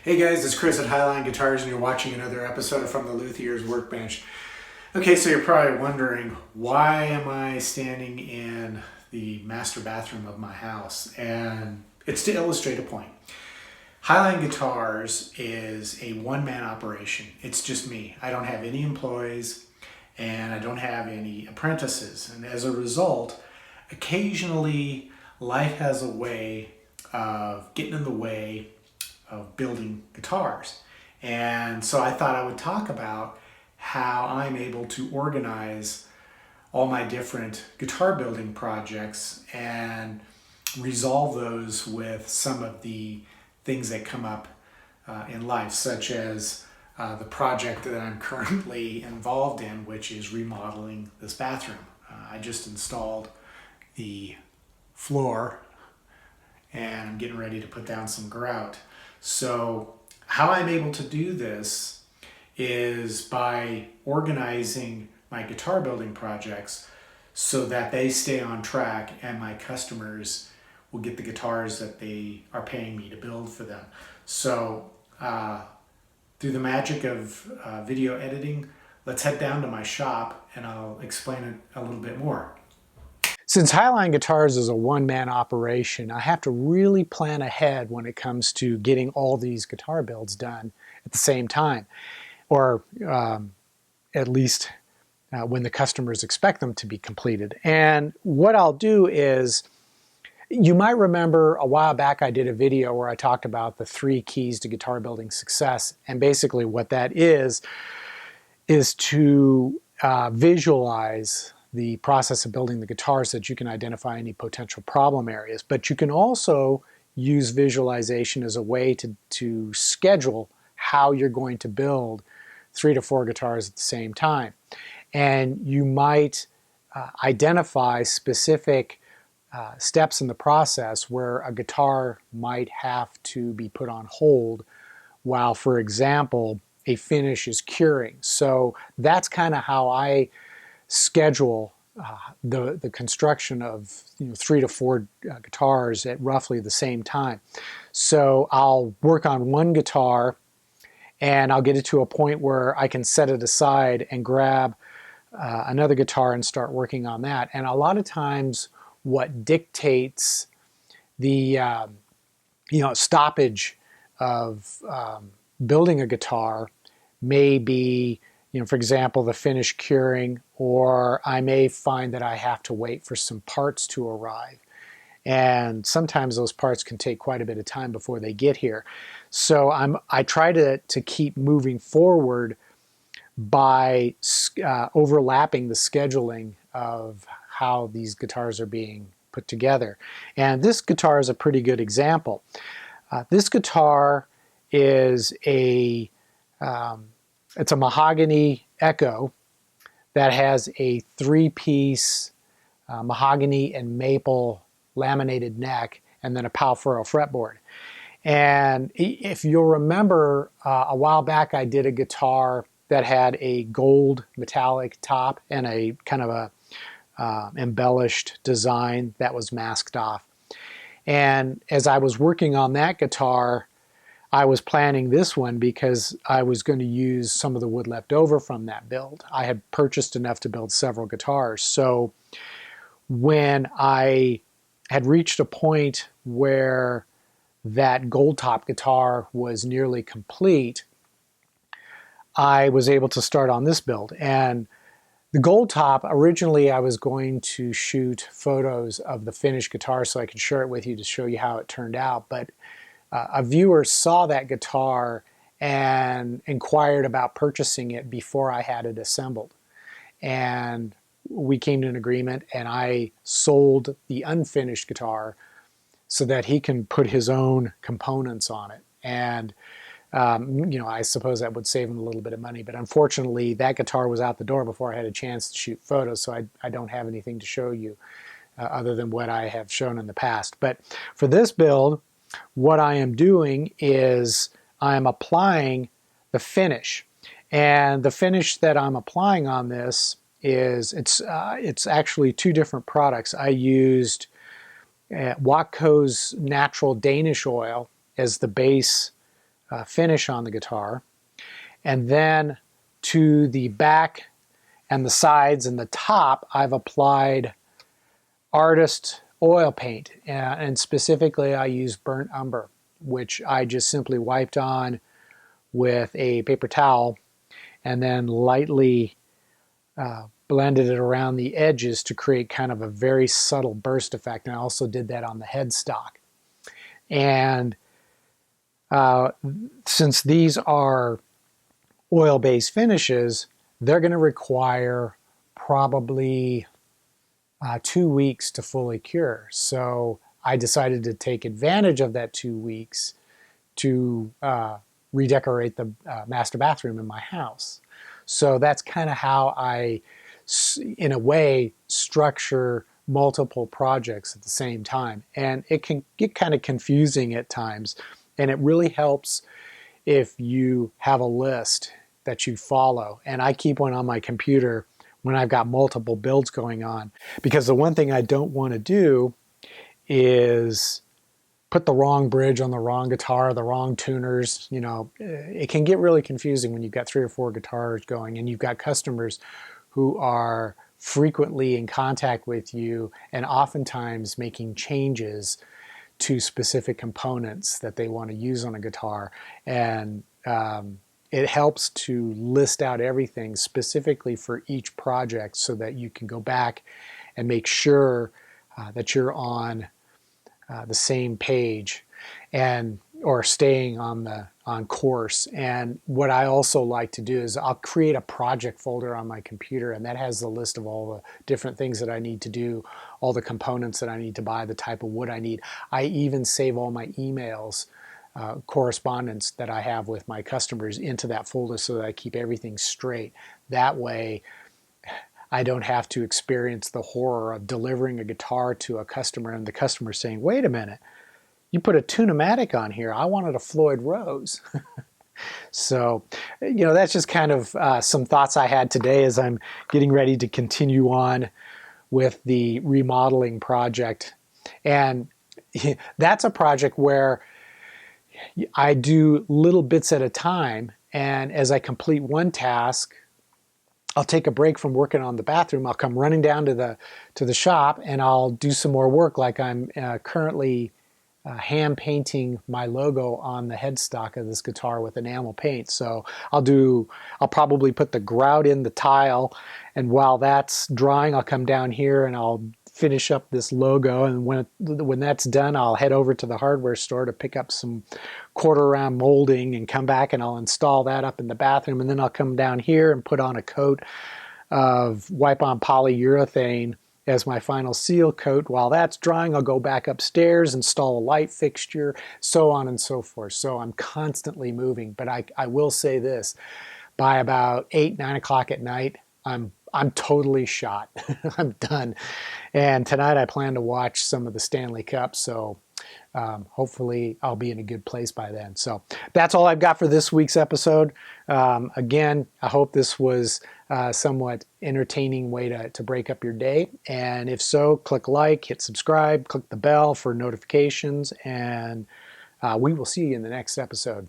Hey guys, it's Chris at Highline Guitars and you're watching another episode from the Luthier's Workbench. Okay, so you're probably wondering, why am I standing in the master bathroom of my house? And it's to illustrate a point. Highline Guitars is a one-man operation. It's just me. I don't have any employees and I don't have any apprentices. And as a result, occasionally life has a way of getting in the way of building guitars. And so I thought I would talk about how I'm able to organize all my different guitar building projects and resolve those with some of the things that come up in life, such as the project that I'm currently involved in, which is remodeling this bathroom. I just installed the floor and I'm getting ready to put down some grout. So how I'm able to do this is by organizing my guitar building projects so that they stay on track and my customers will get the guitars that they are paying me to build for them. So through the magic of video editing, let's head down to my shop and I'll explain it a little bit more. Since Highline Guitars is a one-man operation, I have to really plan ahead when it comes to getting all these guitar builds done at the same time, or at least when the customers expect them to be completed. And what I'll do is, you might remember a while back I did a video where I talked about the 3 keys to guitar building success, and basically what that is to visualize the process of building the guitar so that you can identify any potential problem areas. But you can also use visualization as a way to schedule how you're going to build 3 to 4 guitars at the same time. And you might identify specific steps in the process where a guitar might have to be put on hold while, for example, a finish is curing. So that's kind of how I schedule the construction of 3 to 4 guitars at roughly the same time. So I'll work on one guitar and I'll get it to a point where I can set it aside and grab another guitar and start working on that. And a lot of times what dictates the stoppage of building a guitar may be, for example, the finish curing, or I may find that I have to wait for some parts to arrive. And sometimes those parts can take quite a bit of time before they get here. So I try to keep moving forward by overlapping the scheduling of how these guitars are being put together. And this guitar is a pretty good example. This guitar is it's a mahogany Echo that has a 3-piece mahogany and maple laminated neck and then a Palfaro fretboard. And if you'll remember, a while back I did a guitar that had a gold metallic top and a kind of a embellished design that was masked off. And as I was working on that guitar, I was planning this one because I was going to use some of the wood left over from that build. I had purchased enough to build several guitars. So when I had reached a point where that gold top guitar was nearly complete, I was able to start on this build. And the gold top, originally I was going to shoot photos of the finished guitar so I could share it with you to show you how it turned out. But a viewer saw that guitar and inquired about purchasing it before I had it assembled. And we came to an agreement and I sold the unfinished guitar so that he can put his own components on it. And I suppose that would save him a little bit of money, but unfortunately that guitar was out the door before I had a chance to shoot photos, so I don't have anything to show you other than what I have shown in the past. But for this build, what I am doing is I am applying the finish. And the finish that I'm applying on this is, it's actually 2 different products. I used Watco's natural Danish oil as the base finish on the guitar. And then to the back and the sides and the top, I've applied artist oil paint. And specifically, I use burnt umber, which I just simply wiped on with a paper towel and then lightly blended it around the edges to create kind of a very subtle burst effect. And I also did that on the headstock. And since these are oil-based finishes, they're going to require probably 2 weeks to fully cure. So I decided to take advantage of that 2 weeks to redecorate the master bathroom in my house. So that's kind of how I, in a way, structure multiple projects at the same time. And it can get kind of confusing at times. And it really helps if you have a list that you follow. And I keep one on my computer when I've got multiple builds going on. Because the one thing I don't want to do is put the wrong bridge on the wrong guitar, the wrong tuners. You know, it can get really confusing when you've got 3 or 4 guitars going and you've got customers who are frequently in contact with you and oftentimes making changes to specific components that they want to use on a guitar. And it helps to list out everything specifically for each project so that you can go back and make sure that you're on the same page and or staying on course. And what I also like to do is I'll create a project folder on my computer, and that has the list of all the different things that I need to do, all the components that I need to buy, the type of wood I need. I even save all my emails, correspondence that I have with my customers into that folder so that I keep everything straight. That way I don't have to experience the horror of delivering a guitar to a customer and the customer saying, wait a minute, you put a Tune-o-matic on here. I wanted a Floyd Rose. So, you know, that's just kind of some thoughts I had today as I'm getting ready to continue on with the remodeling project. And that's a project where I do little bits at a time. And as I complete one task, I'll take a break from working on the bathroom. I'll come running down to the shop and I'll do some more work, like I'm currently hand painting my logo on the headstock of this guitar with enamel paint. So I'll probably put the grout in the tile, and while that's drying, I'll come down here and I'll finish up this logo. And when that's done, I'll head over to the hardware store to pick up some quarter-round molding and come back and I'll install that up in the bathroom. And then I'll come down here and put on a coat of wipe-on polyurethane as my final seal coat. While that's drying, I'll go back upstairs, install a light fixture, so on and so forth. So I'm constantly moving. But I will say this, by about 8, 9 o'clock at night, I'm totally shot. I'm done. And tonight I plan to watch some of the Stanley Cup, so hopefully I'll be in a good place by then. So that's all I've got for this week's episode. Again, I hope this was a somewhat entertaining way to break up your day. And if so, click like, hit subscribe, click the bell for notifications, and we will see you in the next episode.